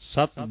7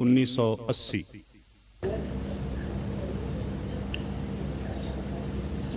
1980।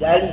40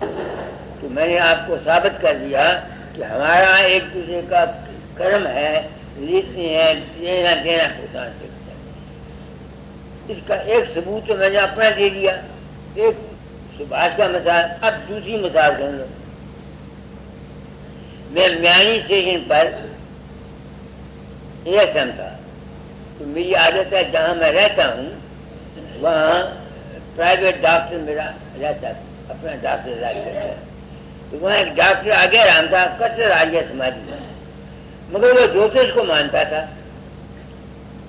تو میں نے آپ کو ثابت کر دیا کہ ہمارا ایک دوسرے کا کرم ہے، ریتیں ہیں، لینا دینا پہنچانا سکتا ہے۔ اس کا ایک ثبوت تو میں نے اپنا دے دیا، ایک سبھاش کا مثال۔ اب دوسری مثال سن لو۔ میں میانی اسٹیشن پر ایسم تھا، تو میری عادت ہے جہاں میں رہتا ہوں وہاں پرائیویٹ ڈاکٹر میرا رہتا، اپنا ڈاکٹر علاج کرتا ہے۔ تو وہاں ایک ڈاکٹر آگے رام تھا، کٹر آریہ سماجی میں، مگر وہ جوتش کو مانتا تھا۔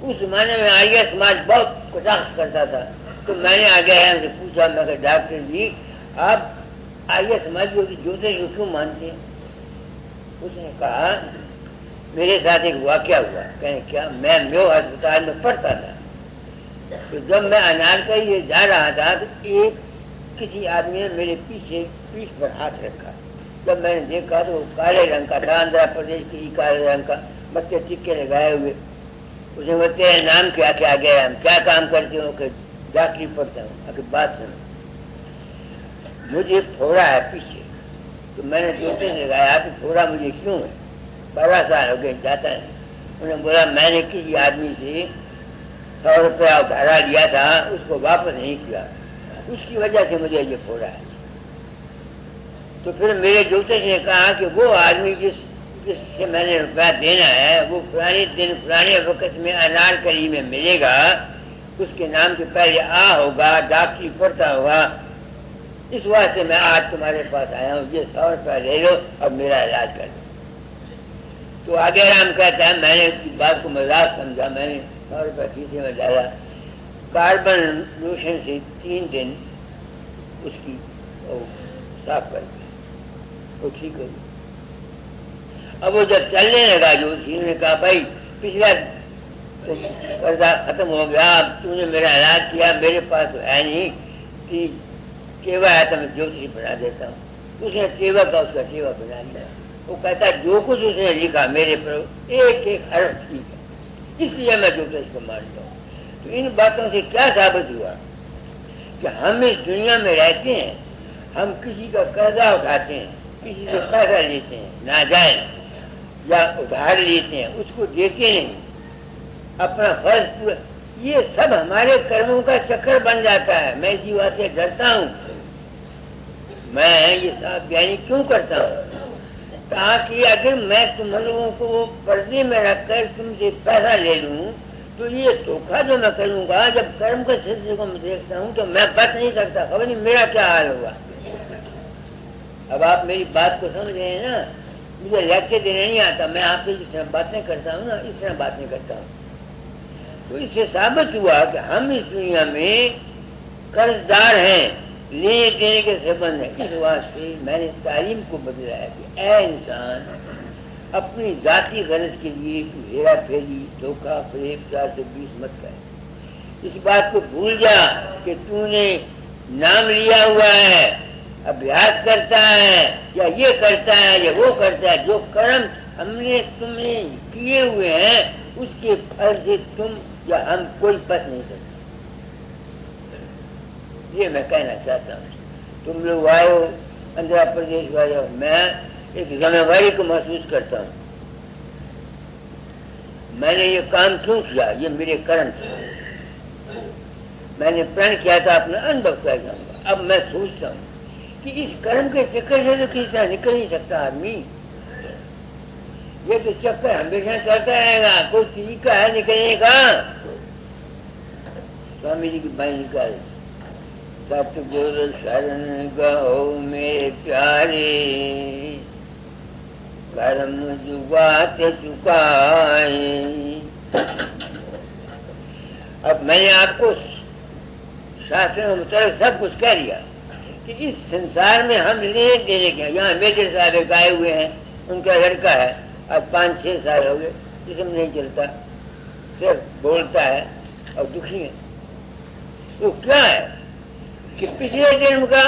اس زمانے میں آریہ سماج بہت کٹاخ کرتا تھا۔ تو میں نے آگے رام سے پوچھا، میں کہ ڈاکٹر جی آپ آریہ سماجیوں کی جوتش کو کیوں مانتے ہیں؟ اس نے کہا میرے ساتھ ایک واقعہ ہوا۔ کہیں کیا؟ میں میو ہسپتال میں پڑھتا تھا، تو جب میں انارکلی جا رہا تھا تو ایک کسی آدمی نے میرے پیچھے پیٹھ پر ہاتھ رکھا۔ جب میں نے دیکھا تو وہ کالے رنگ کا تھا، آندھرا پردیش کے ہی کالے رنگ کا، بچے ٹکے لگائے ہوئے۔ اس نے بولا تیرا نام کیا؟ کیا گیا ہم کیا کام کرتے ہو؟ کہ ڈاکٹری پڑھتا ہوں۔ کہ بات سنو، مجھے پھوڑا ہے پیچھے، تو میں نے جوتے سے لگایا کہ پھوڑا مجھے کیوں ہے؟ 12 سال ہو گئے جاتا نہیں۔ انہوں نے بولا میں نے کسی آدمی سے 100 روپیہ ادھارا لیا تھا، اس کو واپس نہیں کیا، اس کی وجہ سے مجھے یہ پھوڑا ہے۔ تو پھر میرے جوتے نے کہا کہ وہ آدمی جس سے میں نے روپیہ دینا ہے وہ پرانے دن پرانے وقت میں انارکلی میں ملے گا، اس کے نام کے پہلے آ ہوگا، ڈاکٹری پڑھتا ہوگا۔ اس واسطے میں آج تمہارے پاس آیا ہوں، یہ 100 روپیہ لے لو اور میرا علاج کر دو۔ تو آگے رام کہتا ہے میں نے اس کی بات کو مذاق سمجھا، میں نے 100 روپیہ کھیسے میں ڈالا، کاربن لوشن سے 3 دن اس کی صاف کر دیا، وہ ٹھیک ہو گئی۔ اب وہ جب چلنے لگا جو اسی نے کہا بھائی پچھلا قرضہ ختم ہو گیا، اب تو نے میرا علاج کیا، میرے پاس تو ہے نہیں کہ ٹیوا ہے تو میں جوتشی بنا دیتا ہوں۔ اس نے ٹیوا کا اس کا ٹیوا بنا لیا۔ وہ کہتا ہے جو کچھ اس نے لکھا میرے پر ایک ایک حرف ٹھیک ہے، اس لیے میں جوتش کو مانتا ہوں۔ تو ان باتوں سے کیا ثابت ہوا کہ ہم اس دنیا میں رہتے ہیں، ہم کسی کا قرضہ اٹھاتے ہیں، کسی سے پیسہ لیتے ہیں ناجائز یا ادھار لیتے ہیں، اس کو دیتے نہیں، اپنا فرض پورا، یہ سب ہمارے کرموں کا چکر بن جاتا ہے۔ میں اسی بات سے ڈرتا ہوں، میں یہ صاحب بیانی کیوں کرتا ہوں تاکہ اگر میں تم لوگوں کو پردے میں رکھ کر تم سے پیسہ لے لوں تو یہ دھوکھا جو میں کروں گا، جب کرم کے سلسلے کو میں دیکھتا ہوں تو میں بچ نہیں سکتا، خبر نہیں میرا کیا حال ہوگا۔ اب آپ میری بات کو سمجھ رہے ہیں نا؟ مجھے لیکچر دینے نہیں آتا، میں آپ سے جس طرح باتیں کرتا ہوں نا اس طرح باتیں کرتا ہوں۔ تو اس سے ثابت ہوا کہ ہم اس دنیا میں قرض دار ہیں، لینے دینے کے سبند ہیں۔ اس واسطے میں نے تعلیم کو بدلا ہے کہ اے انسان اپنی ذاتی غرض کے لیے تو ہیرا پھیری دھوکہ فریب 420 مت کر۔ اس بات کو بھول جا کہ تو نے نام لیا ہوا ہے، ابھیاس کرتا ہے یا یہ کرتا ہے یا وہ کرتا ہے، جو کرم ہم نے تم نے کیے ہوئے ہیں اس کے پھل سے تم یا ہم کوئی بچ نہیں سکتا۔ یہ میں کہنا چاہتا ہوں۔ تم لوگ آئے ہو آندھرا پردیش والے ہو، میں ایک ذمہ داری کو محسوس کرتا ہوں۔ میں نے یہ کام کیوں کیا؟ یہ میرے کرم تھے، میں نے پرن کیا تھا اپنا انبھو کر جاؤں گا۔ اب میں سوچتا ہوں کہ اس کرم کے چکر سے تو کسی طرح نکل نہیں سکتا آدمی، یہ تو چکر ہمیشہ چلتا رہے گا، کوئی طریقہ ہے نکلنے کا۔ سوامی جی کی بائیں نکال، ستگور شرن گہو میرے پیارے، کرم جگات چکائے۔ اب میں نے آپ کو شاستروں کے مطابق سب کچھ کہہ دیا کہ اس سنسار میں ہم لینے دینے کے، یہاں میجر صاحب ایک آئے ہوئے ہیں، ان کا لڑکا ہے، اب 5-6 سال ہو گئے، جسم نہیں چلتا، صرف بولتا ہے اور دکھی ہے۔ وہ کیا ہے کہ پچھلے جنم کا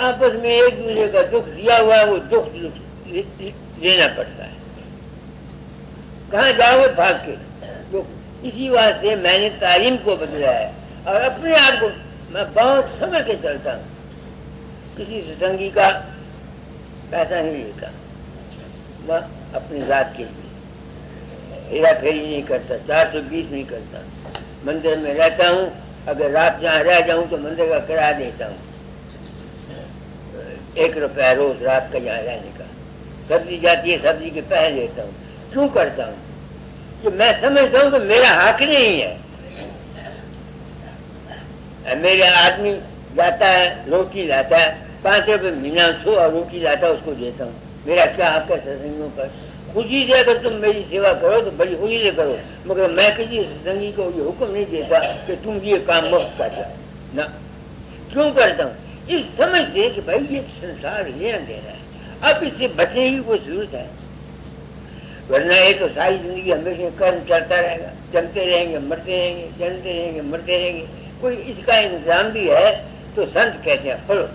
آپس میں ایک دوسرے کا دکھ دیا ہوا ہے، وہ دکھ لینا پڑتا ہے، کہاں جاؤ گے بھاگ کے۔ تو اسی واسطے میں نے تعلیم کو بدلا ہے اور اپنے آپ کو میں بہت سمجھ کے چلتا ہوں کسی ستنگی کا پیسہ نہیں لیتا، میں اپنی ذات کے لیے ہیرا پھیری نہیں کرتا، 420 نہیں کرتا، مندر میں رہتا ہوں، اگر رات جہاں رہ جاؤں تو مندر کا کرایہ دیتا ہوں، 1 روپیہ روز رات کا جہاں رہنے کا، سبزی جاتی ہے سبزی کے پیسے دیتا ہوں۔ کیوں کرتا ہوں؟ کہ میں سمجھتا ہوں کہ میرا حق نہیں ہے۔ میرا آدمی جاتا ہے روٹی لاتا ہے، 5 روپے مہینہ سو اور روٹی لاتا ہے، اس کو دیتا ہوں، میرا کیا حق ہے ستسنگیوں پر؟ خوشی سے اگر تم میری سیوا کرو تو بڑی خوشی سے کرو، مگر میں کسی ستسنگی کو یہ حکم نہیں دیتا کہ تم یہ کام مفت کر جاؤ، نہ۔ کیوں کرتا ہوں؟ اس سمجھ سے کہ بھائی یہ سنسار لینا دینا ہے، اب اس سے بچنے کی کوئی ضرورت ہے، ورنہ یہ تو ساری زندگی ہمیشہ کرم چلتا رہے گا، جنتے رہیں گے مرتے رہیں گے، جنتے رہیں گے مرتے رہیں گے۔ کوئی اس کا انتظام بھی ہے تو سنت کہتے ہیں پڑھو۔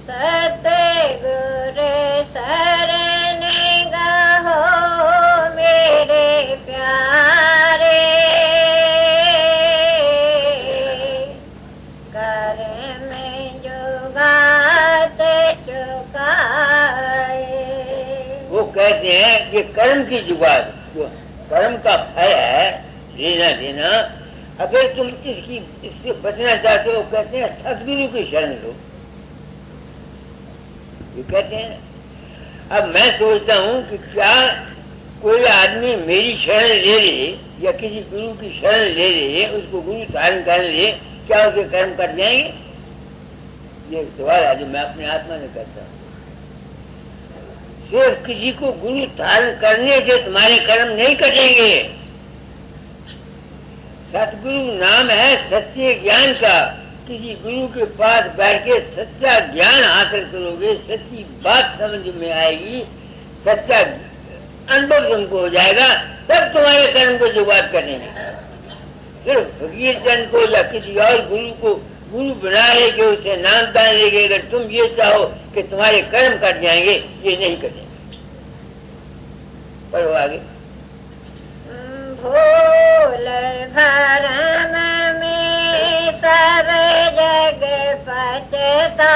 ستگور سرن گاہو میرے پیارے، کرم جگات چکائے۔ وہ کہتے ہیں یہ کرم کی جگات، جو کرم کا پھل ہے لینا دینا، اگر تم اس سے بچنا چاہتے ہو، کہتے ہیں ستگرو کی شرن لو، یہ کہتے ہیں۔ اب میں سوچتا ہوں کہ کیا کوئی آدمی میری شرن لے لے یا کسی گرو کی شرن لے لے، اس کو گرو دھارن کر لے، کیا اس کے کرم کٹ جائیں گے؟ یہ ایک سوال ہے جو میں اپنے آتما سے کرتا ہوں۔ صرف کسی کو گرو دھارن کرنے سے تمہارے کرم نہیں کٹیں گے۔ ستگرو نام ہے سچے گیان کا، کسی گرو کے پاس بیٹھ کے سچا گیان حاصل کرو گے، سچی بات سمجھ میں آئے گی، سچا انبھو تم کو ہو جائے گا، تب تمہارے کرم کو جگات کریں گے۔ صرف فقیر چند کو یا کسی اور گرو کو گرو بنا لے کے اسے نام دان لے کے اگر تم یہ چاہو کہ تمہارے کرم کٹ جائیں گے، یہ نہیں کٹیں گے۔ پڑھو آگے۔ بھول بھرم میں سب جگ پچتا،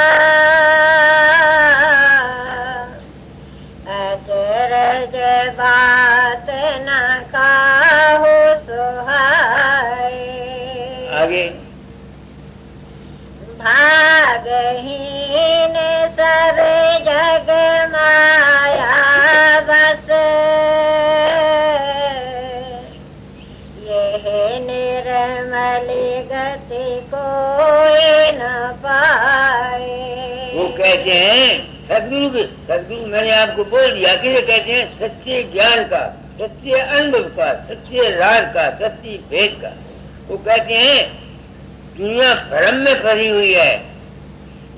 اچرج بات نہ کاہو سہائے۔ آگے۔ بھاگہین سب جگ مایا بس، یہ نرمل گتی کوئی نہ پائے۔ وہ کہتے ہیں ستگرو میں نے آپ کو بول دیا کہ یہ کہتے ہیں سچے گیان کا، سچے انبھو کا، سچے راز کا، سچی بھید کا۔ وہ کہتے ہیں دنیا بھرم میں پھنسی ہوئی ہے،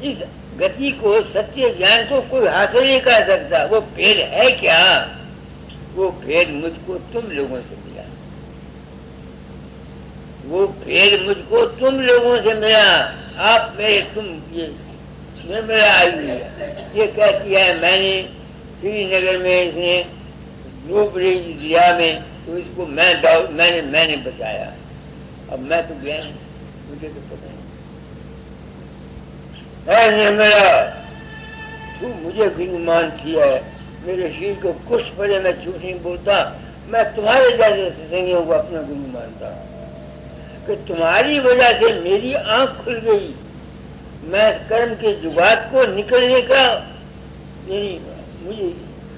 اس گتی کو، سچے گیان کو کوئی حاصل نہیں کر سکتا۔ وہ بھید ہے کیا؟ وہ بھید مجھ کو تم لوگوں سے ملا، وہ بھید مجھ کو تم لوگوں سے ملا۔ آپ میرے، تم یہ میرا آئی ہوئی ہے، یہ کہتی ہے میں نے سری نگر میں اس نے ڈوب رہی دریا میں، تو اس کو میں نے بچایا۔ اب میں تو گیا نہیں، مجھے تو پتہ نہیں۔ میرا تو مجھے گرو مانتی ہے، میرے شیر کو کچھ پڑے، میں جھوٹ نہیں بولتا، میں تمہارے جیسے ستسنگیوں کو اپنا گرو مانتا ہوں کہ تمہاری وجہ سے میری آنکھ کھل گئی، میں کرم کے جگات کو نکلنے کا مجھے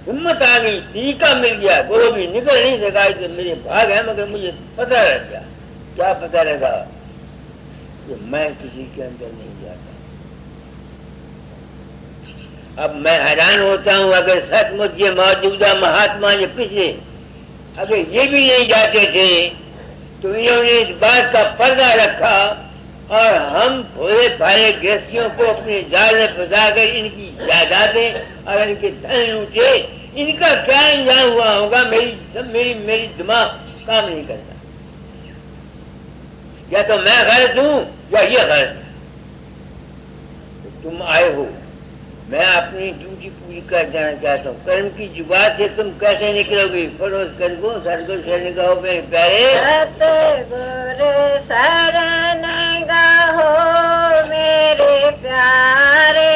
ہمت آ گئی، طریقہ مل گیا، وہ بھی نکل نہیں سکا، کہ میرے بھاگ ہے، مگر مجھے پتہ لگ گیا۔ کیا پتہ لگا؟ کہ میں کسی کے اندر نہیں جاتا۔ اب میں حیران ہوتا ہوں، اگر سچ مچ یہ موجودہ مہاتما یہ پچھلے اگر یہ بھی نہیں جاتے تھے تو انہوں نے اس بات کا پردہ رکھا، اور ہم بھولے بھالے گرستیوں کو اپنے جال میں پھنسا کر ان کی جائیدادیں اور ان کے دھن لوٹے، ان کا کیا انجام ہوا ہوگا؟ میری دماغ کام نہیں کرتا، یا تو میں غلط ہوں یا یہ غلط ہے۔ تم آئے ہو میں اپنی ڈیوٹی پوری کر جانا چاہتا ہوں. کرم کی جبات سے تم کیسے نکلو گی؟ فروز کر کو سر کو شرن گاہو میرے پیارے. ستگور شرن گاہو میرے پیارے،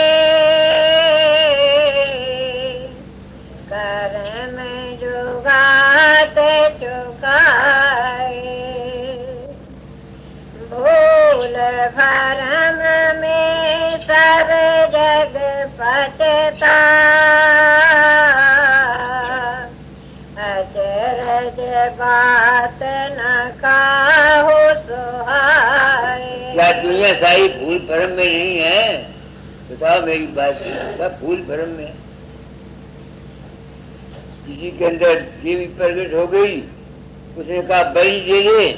کرم جگات چکائے، بھول بھرم میں سب جگ پچتا، اچرج بات نہ کہو سہائے. کیا دنیا ساری بھول بھرم میں نہیں ہے؟ بتاؤ میری بات. سب بھول بھرم میں. کسی کے اندر دیوی پرگٹ ہو گئی، اس نے کہا بلی دے دے،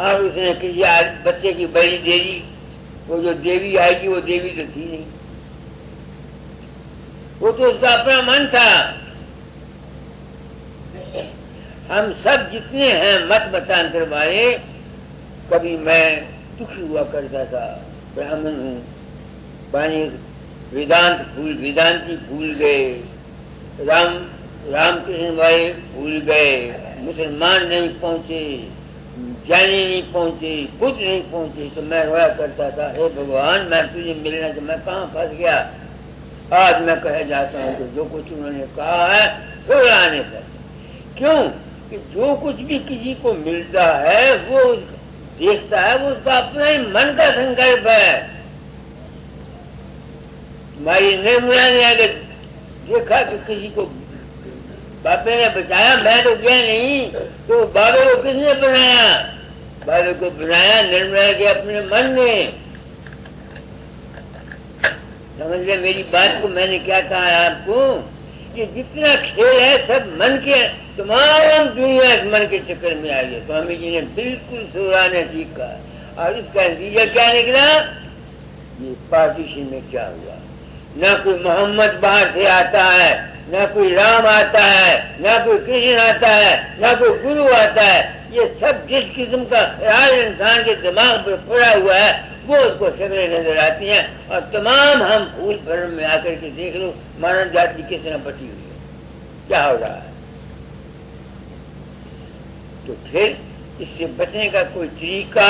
اور اس نے کسی بچے کی بلی دے دی. وہ جو دیوی آئی تھی وہ دیوی تو تھی نہیں، وہ تو اس کا اپنا من تھا. ہم سب جتنے ہیں مت متانتر والے، کبھی میں دکھی ہوا کرتا تھا، براہمن ہوں، بانی ویدانتی بھول گئے، رام کرشن والے بھول گئے، مسلمان نہیں پہنچے، جانی نہیں پہنچے، بدھ نہیں پہنچے. تو میں رویا کرتا تھا، ہے بھگوان میں تجھے ملنا تو میں کہاں پھنس گیا. آج میں کہہ جاتا ہوں کہ جو کچھ انہوں نے کہا ہے سویا آنے سے. کیوں کہ جو کچھ بھی کسی کو ملتا ہے وہ دیکھتا ہے، وہ اس کا اپنا ہی من کا سنکلپ ہے. تمہاری نرملا نے اگر دیکھا کہ کسی کو بابے نے بچایا، میں تو گیا نہیں، تو بابے کو کس نے بنایا؟ بابے کو بنایا نرملا کے اپنے من نے. سمجھ لیں میری بات کو. میں نے کیا کہا ہے آپ کو کہ جتنا کھیل ہے سب من کے، تمام دنیا اس من کے چکر میں آئی ہے. سوامی جی نے بالکل سورانے ٹھیک کہا. اور اس کا نتیجہ کیا نکلا؟ یہ پارٹیشن میں کیا ہوا؟ نہ کوئی محمد باہر سے آتا ہے، نہ کوئی رام آتا ہے، نہ کوئی کرشن آتا ہے، نہ کوئی گرو آتا ہے. یہ سب جس قسم کا خیال انسان کے دماغ پر پڑا ہوا ہے وہ اس کو شکلیں نظر آتی ہیں. اور تمام ہم پھول بھرم میں آ کر کے دیکھ لو مانو جاتی کس طرح بچی ہوئی ہے، کیا ہو رہا ہے. تو پھر اس سے بچنے کا کوئی طریقہ،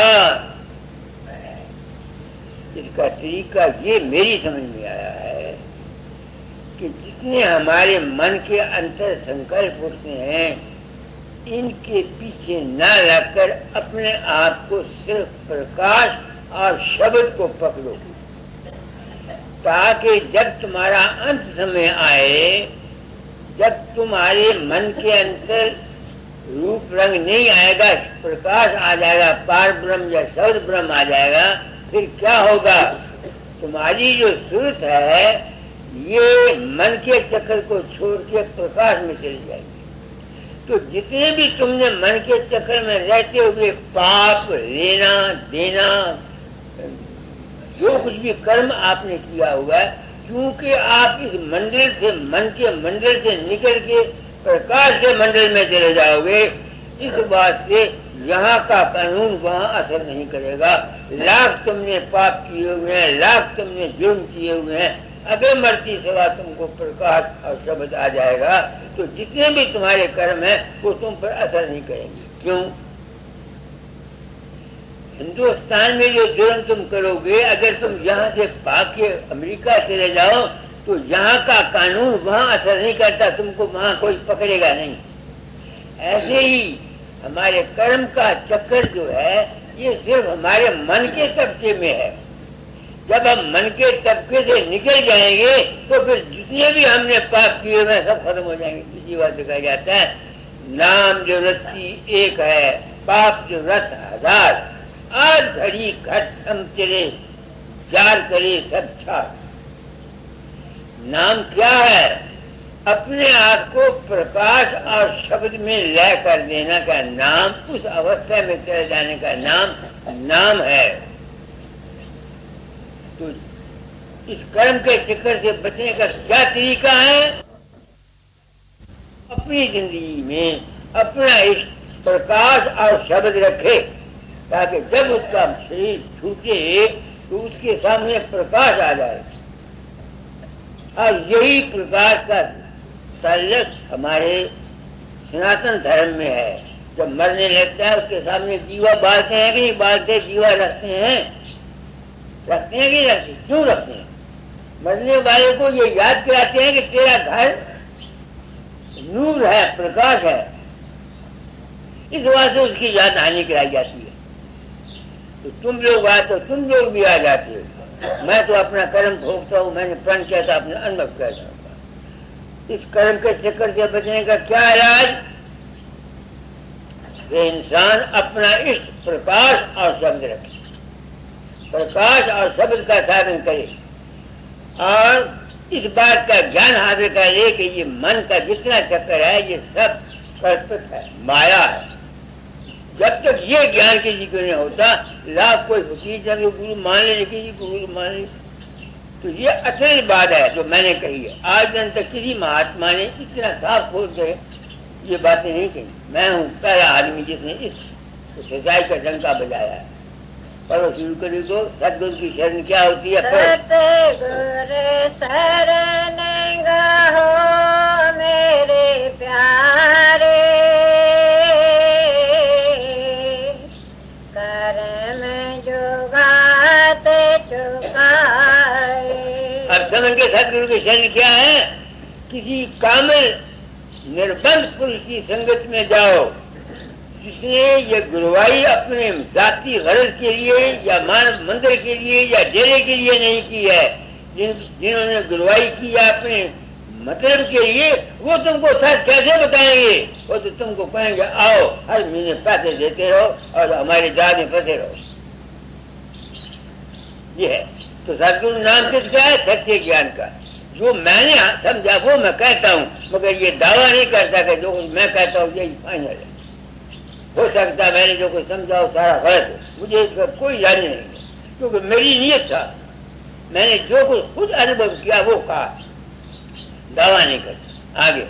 اس کا طریقہ یہ میری سمجھ میں آیا ہے کہ جتنے ہمارے من کے انتر سنکلپ اٹھتے ہیں ان کے پیچھے نہ لگ کر اپنے آپ کو صرف پرکاش اور شبد کو پکڑو، تاکہ جب تمہارا انت سمے آئے، جب تمہارے من کے اندر روپ رنگ نہیں آئے گا، پرکاش آ جائے گا، پار برہم یا شبد برہم آ جائے گا، پھر کیا ہوگا؟ تمہاری جو صورت ہے یہ من کے چکر کو چھوڑ کے پرکاش میں چلی جائے گی. تو جتنے بھی تم نے من کے چکر میں رہتے ہوئے پاپ لینا دینا، جو کچھ بھی کرم آپ نے کیا ہوا ہے، کیونکہ آپ اس منڈل سے، من کے منڈل سے نکل کے پرکاش کے منڈل میں چلے جاؤ گے، اس بات سے یہاں کا قانون وہاں اثر نہیں کرے گا. لاکھ تم نے پاپ کیے ہوئے ہیں، لاکھ تم نے جرم کیے ہوئے ہیں، اگر مرتی سوا تم کو پرکاش اور شبد آ جائے گا تو جتنے بھی تمہارے کرم ہیں وہ تم پر اثر نہیں کریں گے. کیوں؟ ہندوستان میں جو جرم تم کرو گے، اگر تم یہاں سے بھاگ کے امریکہ چلے جاؤ تو یہاں کا قانون وہاں اثر نہیں کرتا، تم کو وہاں کوئی پکڑے گا نہیں. ایسے ہی ہمارے کرم کا چکر جو ہے یہ صرف ہمارے من کے طبقے میں ہے. جب ہم من کے طبقے سے نکل جائیں گے تو پھر جتنے بھی ہم نے پاپ کیے ہوئے سب ختم ہو جائیں گے. اسی بات سے کہا جاتا ہے نام جو رتی ایک ہے، پاپ جو رت ہزار، آج گھڑی گھٹ سم چلے، جار کرے سب چھاڑ. نام کیا ہے؟ اپنے آپ کو پرکاش اور شبد میں لے کر دینا کا نام، اس اوستھا میں چلے جانے کا نام ہے. تو اس کرم کے چکر سے بچنے کا کیا طریقہ ہے؟ اپنی زندگی میں اپنا عشق پرکاش اور شبد رکھے، تاکہ جب اس کا شریر چھوٹے تو اس کے سامنے پرکاش آ جائے. اور یہی پرکاش کا تعلق ہمارے سناتن دھرم میں ہے. جب مرنے لگتا ہے اس کے سامنے دیوا بالتے ہیں کہ نہیں بالتے؟ دیوا رکھتے ہیں کہ نہیں رکھتے؟ کیوں رکھتے ہیں؟ مرنے والے کو یہ یاد کراتے ہیں کہ تیرا گھر نور ہے، پرکاش ہے. اس واسطے اس کی یاد دہانی کرائی جاتی ہے. تو تم لوگ آئے تو تم لوگ بھی آ جاتے ہو. میں تو اپنا کرم بھوگتا ہوں. میں نے پرن کیا تھا اپنا انبھو کیا تھا. اس کرم کے چکر سے بچنے کا کیا علاج؟ کہ انسان اپنا عشق پرکاش اور شبد رکھے، پرکاش اور شبد کا سادھن کرے، اور اس بات کا جان حاصل کر لے کہ یہ من کا جتنا چکر ہے یہ سب کلپت ہے، مایا ہے. جب تک یہ جان کسی کو نہیں ہوتا، لاکھ کوئی فقیر جب گرو مان لے کسی کو گرو مان لے، تو یہ اصل بات ہے جو میں نے کہی ہے. آج دن تک کسی مہاتما نے اتنا صاف کھول کے یہ باتیں نہیں کہی. میں ہوں پہلا آدمی جس نے اس سچائی کا ڈنکا بجایا ہے. پڑھو شروع کری دو. ستگرو کی شرن کیا ہوتی ہے؟ ستگر شرن گاہو میرے پیارے، کرم جگاتے چکائے. اب سمجھ کے ستگرو کی شرن کیا ہے؟ کسی کامل نربند پرش کی سنگت میں جاؤ جس نے یہ گروائی اپنے ذاتی غرض کے لیے یا مانو مندر کے لیے یا ڈیرے کے لیے نہیں کی ہے. جنہوں نے گروائی کی ہے اپنے مطلب کے لیے، وہ تم کو سچ کیسے بتائیں گے؟ وہ تو تم کو کہیں گے آؤ ہر مہینے پیسے دیتے رہو اور ہمارے جال میں پھنسے رہو. یہ ہے. تو ستگرو نام کس کا ہے؟ سچے گیان کا. جو میں نے سمجھا وہ میں کہتا ہوں، مگر یہ دعویٰ نہیں کرتا کہ جو میں کہتا ہوں یہی فائنل ہے. ہو سکتا ہے میں نے جو کچھ سمجھا وہ سارا غلط ہے، مجھے اس کا کوئی یاد نہیں ہے، کیونکہ میری نیت تھا. میں نے جو کچھ خود انبھو کیا وہ کہا، دعویٰ نہیں کرتا. آگے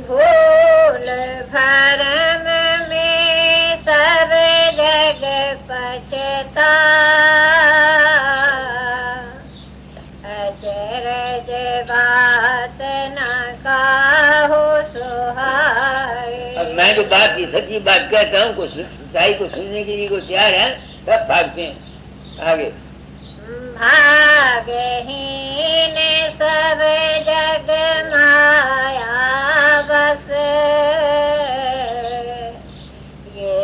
بھول بھرم میں سب جگ پچھتا، اچرج بات نہ کہو سہائے. اب میں جو بات کی سچی بات کہتا ہوں، کوئی سچائی کو سننے کے لیے کوئی تیار ہے؟ سب بھاگتے ہیں. آگے بھاگہین سب جگ مایا بس، یہ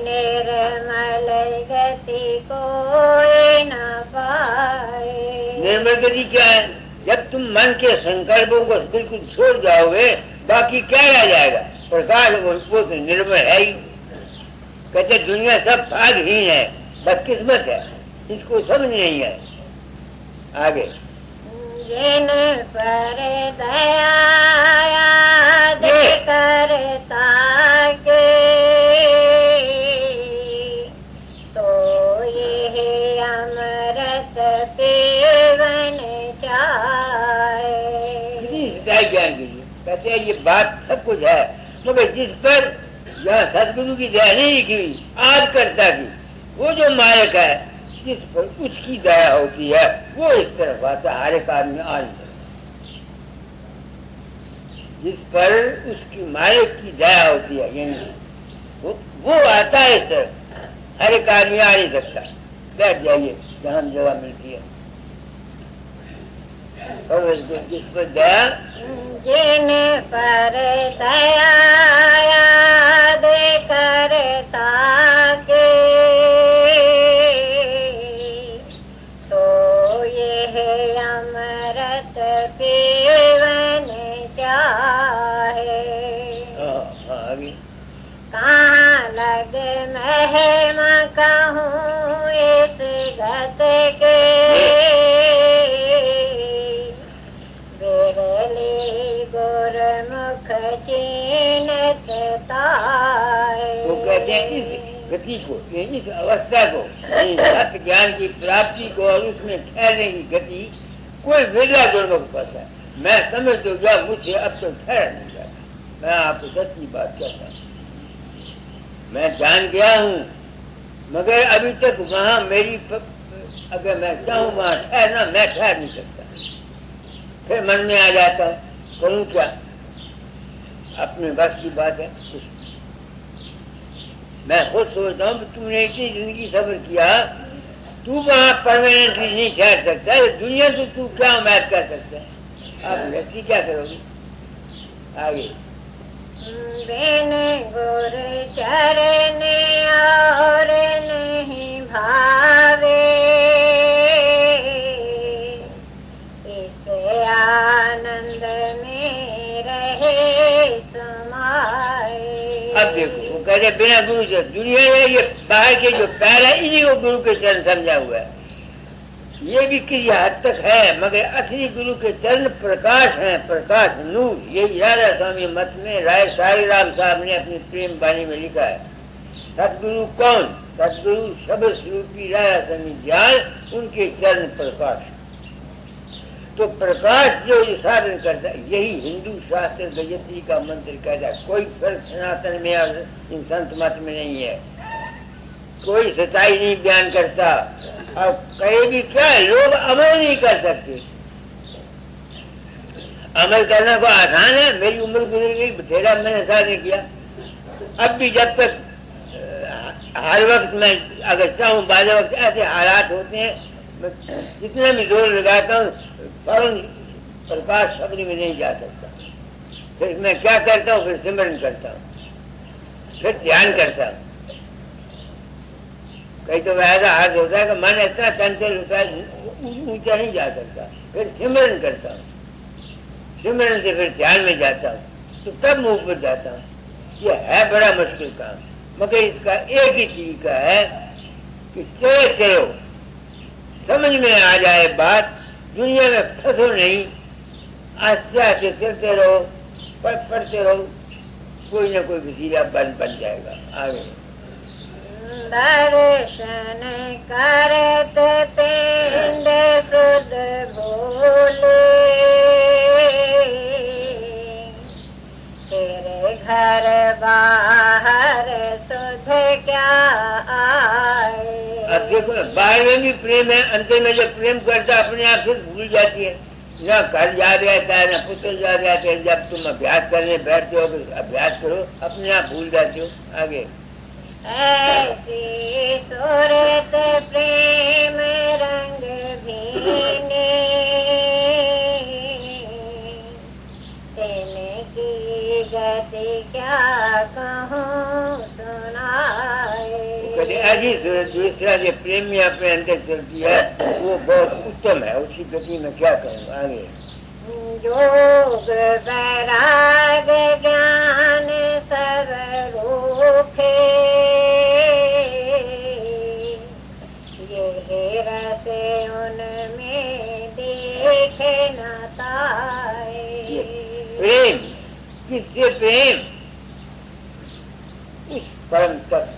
نرمل گتی کوئی نہ پائے. نرمل گتی کیا ہے؟ جب تم من کے سنکلپوں کو بالکل چھوڑ جاؤ گے باقی کیا رہ جائے گا؟ پرکاش وہ تو نرمل ہے ہی. کہتے دنیا سب بھاگہین ہے، بدقسمت ہے، اس کو سمجھ نہیں ہے. آگے جن پر دیا یاد کرتا کے، تو یہ امرت پیون چائے. کتنی سچائی بیان کیجیے. کہتے ہیں یہ بات سب کچھ ہے، مگر جس پر یہاں ستگرو کی دیا نہیں لکھی ہوئی، آج کرتا کی، وہ جو مالک ہے جس پر اس کی دیا ہوتی ہے وہ اس طرف آتا. ہر ایک آدمی آ نہیں سکتا. جس پر اس کی مالک کی دیا ہوتی ہے یعنی وہ آتا ہے اس طرف. ہر ایک آدمی آ نہیں سکتا. بیٹھ جائیے جہاں جگہ ملتی ہے. اور جس پر دیا، جن پر دیا یاد کرتا کے، تو یہ امرت پیون چاہے. آگے کہاں لگ مہما کہوں اس گت کے، برلی گرمکھ چینت تائے. وہ کہتے ہیں اس گتی کو، اس اوستھا کو، ست جان کی پراپتی کو اور اس میں ٹھہرنے کی گتی کوئی ویلا گرمکھ پاتا ہے. میں سمجھ تو گیا مجھ سے اب تک ٹھہر نہیں جاتا. میں آپ کو سچی بات کہتا ہوں، میں جان گیا ہوں، مگر ابھی تک وہاں میری اگر میں چاہوں وہاں ٹھہرنا میں ٹھہر نہیں سکتا. پھر من میں آ جاتا ہوں کروں کیا، اپنے بس کی بات ہے کچھ۔ میں خود سوچتا ہوں کہ تم نے اتنی زندگی صبر کیا، تو وہاں پرماننٹلی نہیں ٹھہر سکتا، دنیا سے تو کیا امید کر سکتا ہے؟ آپ لڑکی کیا کرو گی آگے؟ بین گر چرن اور نہیں بھاوے، اس آنند میں رہے سمائے۔ اب دیکھو وہ کہتے ہیں بنا گرو سے دنیا ہے، یہ باہر کے جو پیر ہے انہیں کو گرو کے چرن سمجھا ہوا ہے، یہ بھی کسی حد تک ہے، مگر اصلی گرو کے چرن پرکاش ہیں، پرکاش نور۔ یہی راجا سوامی مت میں رائے ساری رام صاحب نے اپنی پریم بانی میں لکھا ہے۔ ستگرو کون؟ ستگرو شبد سوروپی راجا سوامی جان، ان کے چرن پرکاش۔ تو پرکاش جو سادھن کرتا ہے، یہی ہندو شاستر گایتری کا منتر کہتا ہے۔ کوئی فرق سناتن میں اور ان سنت مت میں نہیں ہے، کوئی سچائی نہیں بیان کرتا، اور کہیں بھی کیا ہے لوگ عمل نہیں کر سکتے۔ عمل کرنا کو آسان ہے، میری عمر گزر گئی، بتھیرا میں نے ایسا نہیں کیا، اب بھی جب تک ہر وقت میں اگر چاہوں بعض وقت ایسے حالات ہوتے ہیں میں جتنا بھی زور لگاتا ہوں فوراً پرکاش شبد میں نہیں جا سکتا۔ پھر میں کیا کرتا ہوں؟ پھر سمرن کرتا ہوں، پھر دھیان کرتا ہوں۔ کئی تو ایسا حال ہوتا ہے کہ من اتنا چنچل ہوتا ہے اونچا نہیں جا سکتا، پھر سمرن کرتا ہوں، سمرن سے پھر دھیان میں جاتا ہوں تو تب میں اوپر جاتا ہوں۔ یہ ہے بڑا مشکل کام، مگر اس کا ایک ہی طریقہ ہے کہ چلے چلو، سمجھ میں آ جائے بات، دنیا میں پھنسو نہیں، آہستہ آہستہ چلتے رہو، پڑھتے رہو، کوئی نہ کوئی وسیلہ بن جائے گا آگے۔ درشن کرت پنڈ سدھ بھولے، تیرے گھر باہر سدھ کیا آئے۔ اب دیکھو باہر میں بھی پریم ہے، اندر میں جب پریم کرتا اپنے آپ سے بھول جاتی ہے، نہ گھر یاد رہتا ہے نہ پتر یاد رہتا ہے۔ جب تم ابھیاس کرنے بیٹھتے ہو کہ ابھیاس کرو، اپنے آپ بھول جاتے ہو آگے۔ ایسی صورت پریم رنگ بھینے، تین کی گتی کیا کہوں سنائے۔ ایسی صورت جس طرح سے پریم میں اپنے اندر چلتی ہے وہ بہت اتم ہے، اسی گتی میں کیا کہوں آگے۔ جوگ ویراگ جان سب روکھے، یہ رس ان میں دیکھ نہ پائے۔ پریم کس سے؟ پریم اس پرم تک،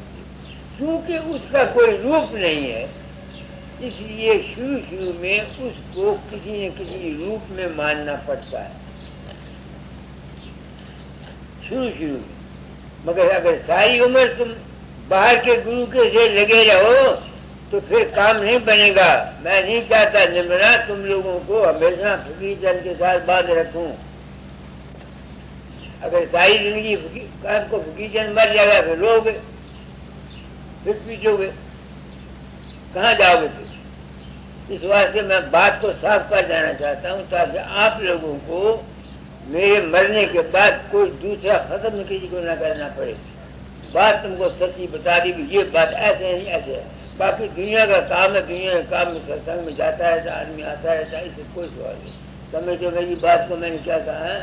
کیونکہ اس کا کوئی روپ نہیں ہے، اس لیے شروع میں اس کو کسی نہ کسی روپ میں ماننا پڑتا ہے شروع میں۔ مگر اگر ساری عمر تم باہر کے گرو کے سے لگے رہو تو پھر کام نہیں بنے گا۔ میں نہیں چاہتا نمرا تم لوگوں کو ہمیشہ فقیر چند کے ساتھ باندھ رکھوں۔ اگر ساری زندگی کام کو فقیر چند مر جائے گا پھر رو گے، پھر پیچھو گے، کہاں جاؤ گے پھر؟ اس واسطے میں بات کو صاف کر جانا چاہتا ہوں تاکہ آپ لوگوں کو میرے مرنے کے بعد کوئی دوسرا ختم کسی کو نہ کرنا پڑے۔ بات تم کو سچی بتا دی کہ یہ بات ایسے نہیں ایسے ہے۔ باقی دنیا کا کام ہے، دنیا کے کام میں ستسنگ میں جاتا رہتا، آدمی آتا رہتا ہے، اس سے کوئی سوال نہیں۔ سمجھو میری بات کو میں نے کیا کہا ہے؟